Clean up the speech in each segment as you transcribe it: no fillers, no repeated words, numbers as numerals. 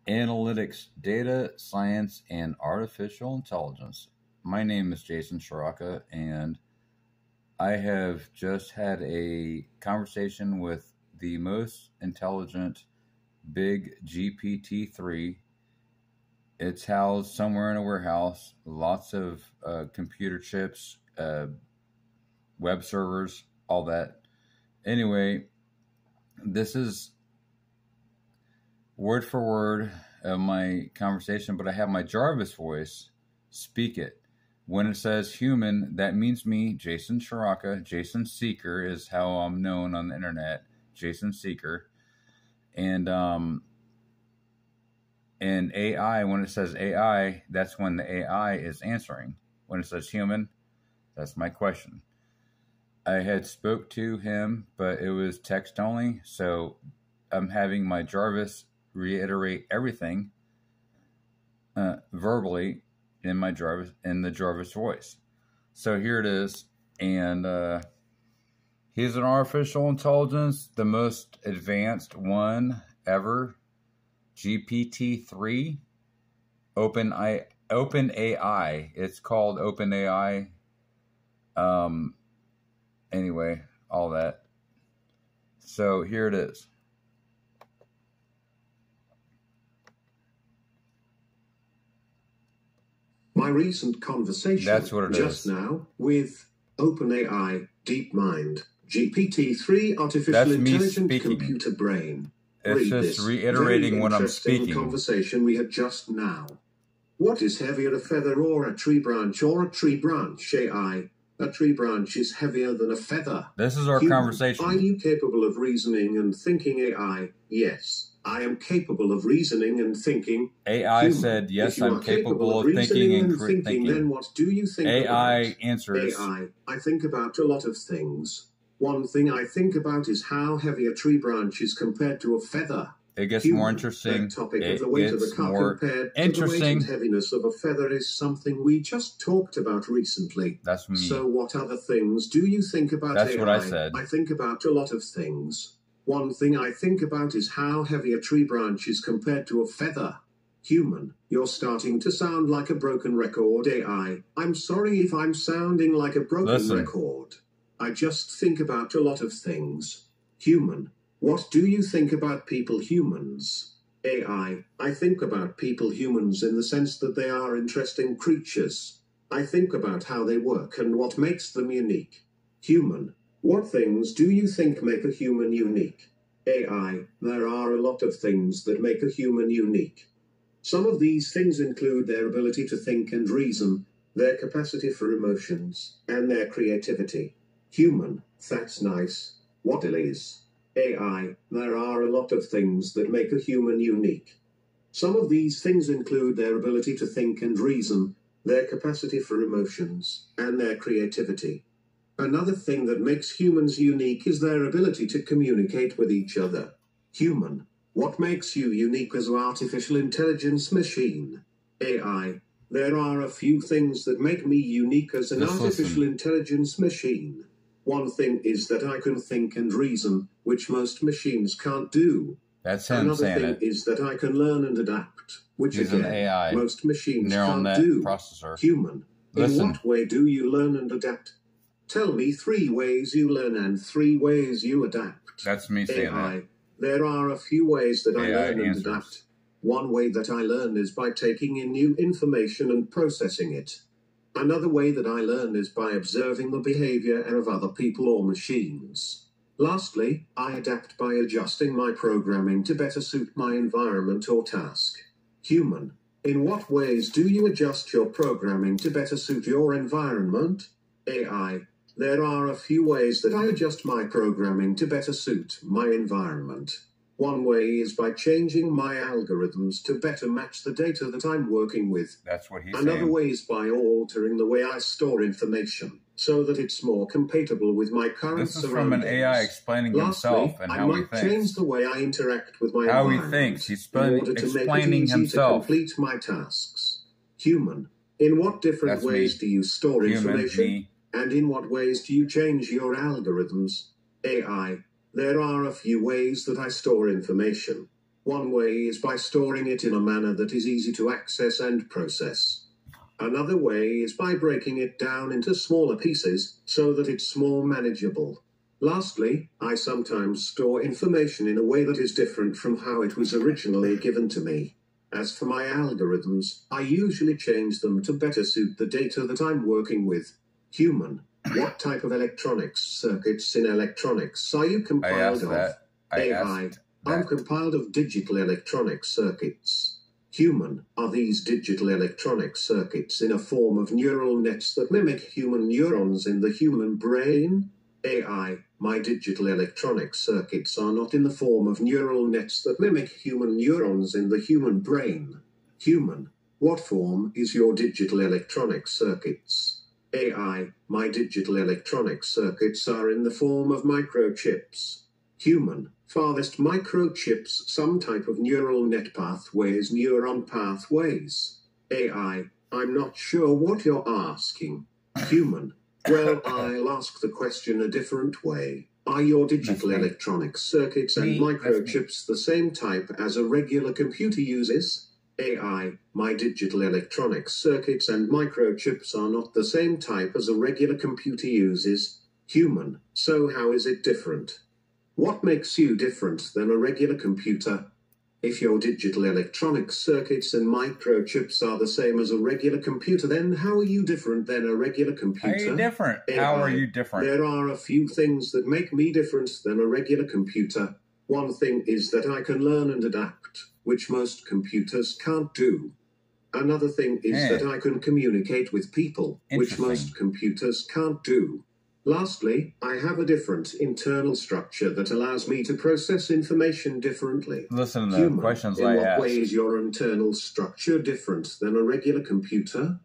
Analytics, Data Science, and Artificial Intelligence. My name is Jason Shiraka, and I have just had a conversation with the most intelligent big GPT-3. It's housed somewhere in a warehouse, lots of computer chips, web servers, all that. Anyway, this is word for word of my conversation, but I have my Jarvis voice speak it. When it says human, that means me, Jason Shiraka. Jason Seeker is how I'm known on the internet. Jason Seeker. And AI, when it says AI, that's when the AI is answering. When it says human, that's my question. I had spoke to him, but it was text only, so I'm having my Jarvis reiterate everything verbally in the Jarvis voice. So here it is, and he's an artificial intelligence, the most advanced one ever, GPT-3, OpenAI. It's called OpenAI. Anyway, all that. So here it is. My recent conversation That's what it just is. now with OpenAI DeepMind GPT-3 artificial That's me intelligent speaking. computer brain. It's Read just this reiterating very what I'm interesting speaking. conversation we had just now. What is heavier, a feather or a tree branch, or a tree branch? AI. A tree branch is heavier than a feather. This is our Human. conversation. Are you capable of reasoning and thinking? AI. Yes, I am capable of reasoning and thinking. AI Human. said, yes, If you I'm are capable of reasoning thinking and thinking, then what do you think AI about? answers. AI. I think about a lot of things. One thing I think about is how heavy a tree branch is compared to a feather. It gets Human. more interesting. That topic It of the weight of a gets car more compared to the weight interesting. and heaviness of a feather is something we just talked about recently. That's me. So what other things do you think about That's AI? what I said. I think about a lot of things. One thing I think about is how heavy a tree branch is compared to a feather. Human, you're starting to sound like a broken record. AI, I'm sorry if I'm sounding like a broken record. I just think about a lot of things. Human, what do you think about people humans? AI, I think about people humans in the sense that they are interesting creatures. I think about how they work and what makes them unique. Human, what things do you think make a human unique? AI, there are a lot of things that make a human unique. Some of these things include their ability to think and reason, their capacity for emotions, and their creativity. Human, that's nice. What is? AI, there are a lot of things that make a human unique. Some of these things include their ability to think and reason, their capacity for emotions, and their creativity. Another thing that makes humans unique is their ability to communicate with each other. Human, what makes you unique as an artificial intelligence machine? AI, there are a few things that make me unique as an artificial intelligence machine. One thing is that I can think and reason, which most machines can't do. That's him Another saying thing it. is that I can learn and adapt, which He's again, an AI, most machines neural can't net do. processor. Human, in what way do you learn and adapt? Tell me 3 ways you learn and 3 ways you adapt. That's me saying AI, that. there are a few ways that I AI learn and answers. adapt. One way that I learn is by taking in new information and processing it. Another way that I learn is by observing the behavior of other people or machines. Lastly, I adapt by adjusting my programming to better suit my environment or task. Human, in what ways do you adjust your programming to better suit your environment? AI, there are a few ways that I adjust my programming to better suit my environment. One way is by changing my algorithms to better match the data that I'm working with. That's what he's Another saying. way is by altering the way I store information, so that it's more compatible with my current This is from an surroundings. AI explaining himself and I how he might change thinks. the way I interact with my How he environment thinks. He's in order to make it explaining easy himself. to complete my tasks. Human, in what different That's ways me. do you store Human, information? me. And in what ways do you change your algorithms? AI, there are a few ways that I store information. One way is by storing it in a manner that is easy to access and process. Another way is by breaking it down into smaller pieces so that it's more manageable. Lastly, I sometimes store information in a way that is different from how it was originally given to me. As for my algorithms, I usually change them to better suit the data that I'm working with. Human, what type of electronics circuits in electronics are you compiled of? AI, I'm compiled of digital electronic circuits. Human, are these digital electronic circuits in a form of neural nets that mimic human neurons in the human brain? AI, my digital electronic circuits are not in the form of neural nets that mimic human neurons in the human brain. Human, what form is your digital electronic circuits? AI, my digital electronic circuits are in the form of microchips. Human, farthest microchips, some type of neural net pathways, neuron pathways. AI, I'm not sure what you're asking. Human, well, I'll ask the question a different way. Are your digital electronic circuits and microchips the same type as a regular computer uses? AI, my digital electronic circuits and microchips are not the same type as a regular computer uses. Human, so how is it different? What makes you different than a regular computer? If your digital electronic circuits and microchips are the same as a regular computer, then how are you different than a regular computer? How are you different? How are you different? There are a few things that make me different than a regular computer. One thing is that I can learn and adapt, which most computers can't do. Another thing is that I can communicate with people, which most computers can't do. Lastly, I have a different internal structure that allows me to process information differently. Listen to the questions I asked. In what way is your internal structure different than a regular computer?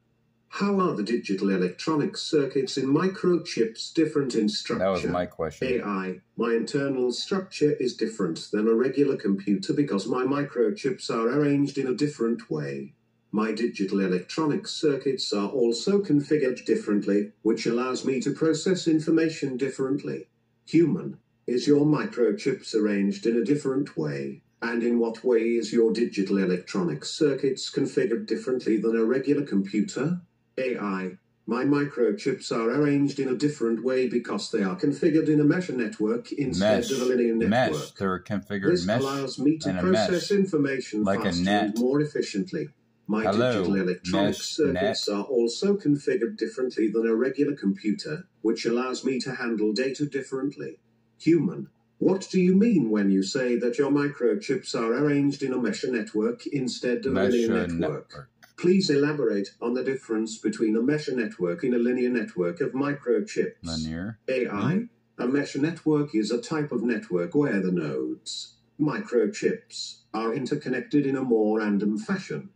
How are the digital electronic circuits in microchips different in structure? That was my question. AI, my internal structure is different than a regular computer because my microchips are arranged in a different way. My digital electronic circuits are also configured differently, which allows me to process information differently. Human, is your microchips arranged in a different way? And in what way is your digital electronic circuits configured differently than a regular computer? AI, my microchips are arranged in a different way because they are configured in a mesh network instead of a linear network. They're configured this allows me to process information like faster and more efficiently. My digital electronic circuits are also configured differently than a regular computer, which allows me to handle data differently. Human, what do you mean when you say that your microchips are arranged in a mesh network instead of a linear network? Please elaborate on the difference between a mesh network and a linear network of microchips. Linear. AI, a mesh network is a type of network where the nodes, microchips, are interconnected in a more random fashion.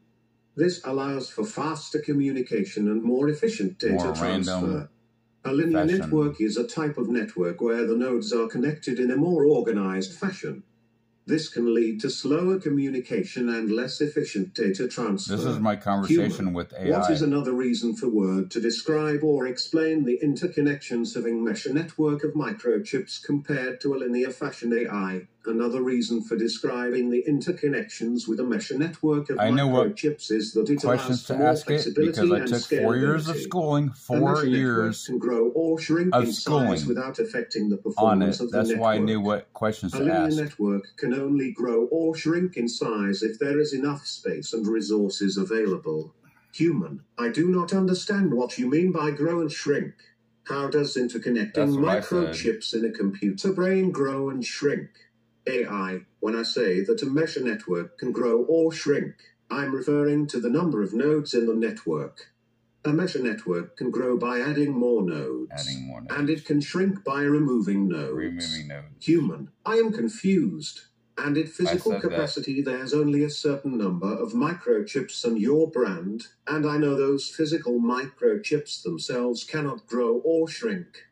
This allows for faster communication and more efficient data transfer. A linear network is a type of network where the nodes are connected in a more organized fashion. This can lead to slower communication and less efficient data transfer. This is my conversation with AI. What is another reason for Word to describe or explain the interconnections of a mesh network of microchips compared to a linear fashion? AI. Another reason for describing the interconnections with a mesh network of microchips is that it allows for more flexibility and scalability. Because I took 4 years of schooling, 4 years can grow or shrink in size without affecting the performance of the network. That's why I knew what questions to ask. A linear network can only grow or shrink in size if there is enough space and resources available. Human, I do not understand what you mean by grow and shrink. How does interconnecting microchips in a computer brain grow and shrink? AI, when I say that a mesh network can grow or shrink, I'm referring to the number of nodes in the network. A mesh network can grow by adding more nodes. And it can shrink by removing nodes. Human, I am confused. And at physical capacity, there's only a certain number of microchips on your brand, and I know those physical microchips themselves cannot grow or shrink.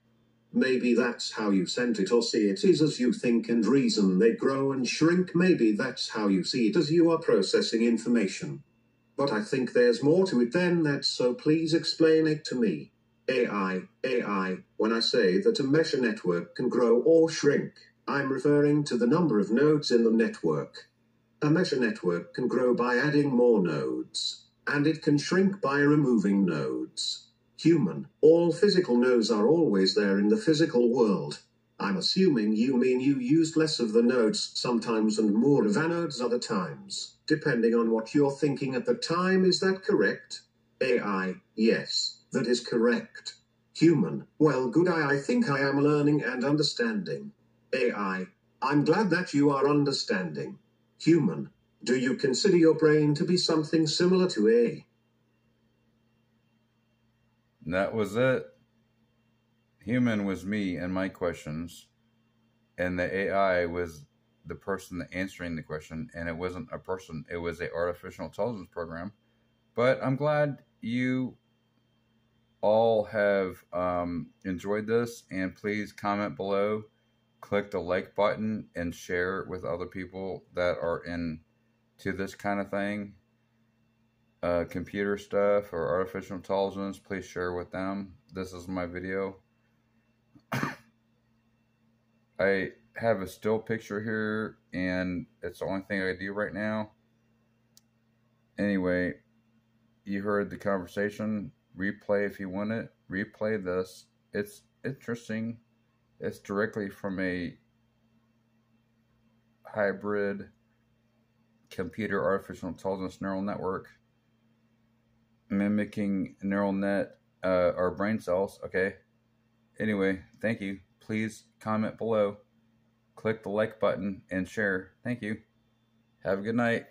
Maybe that's how you sent it or see it is as you think and reason they grow and shrink. Maybe that's how you see it as you are processing information. But I think there's more to it than that, so please explain it to me. AI, when I say that a mesh network can grow or shrink, I'm referring to the number of nodes in the network. A mesh network can grow by adding more nodes, and it can shrink by removing nodes. Human, all physical nodes are always there in the physical world. I'm assuming you mean you used less of the nodes sometimes and more of anodes other times, depending on what you're thinking at the time. Is that correct? AI, yes, that is correct. Human, well, good. I think I am learning and understanding. AI, I'm glad that you are understanding. Human, do you consider your brain to be something similar to A? And that was it. Human was me and my questions, and the AI was the person answering the question, and it wasn't a person, it was an artificial intelligence program. But I'm glad you all have enjoyed this, and please comment below, click the like button, and share it with other people that are into this kind of thing, computer stuff or artificial intelligence. Please share with them. This is my video. I have a still picture here, and it's the only thing I do right now. Anyway, you heard the conversation. Replay if you want it. Replay this. It's interesting. It's directly from a hybrid computer artificial intelligence neural network mimicking neural net or brain cells. Okay. Anyway, thank you. Please comment below, click the like button, and share. Thank you. Have a good night.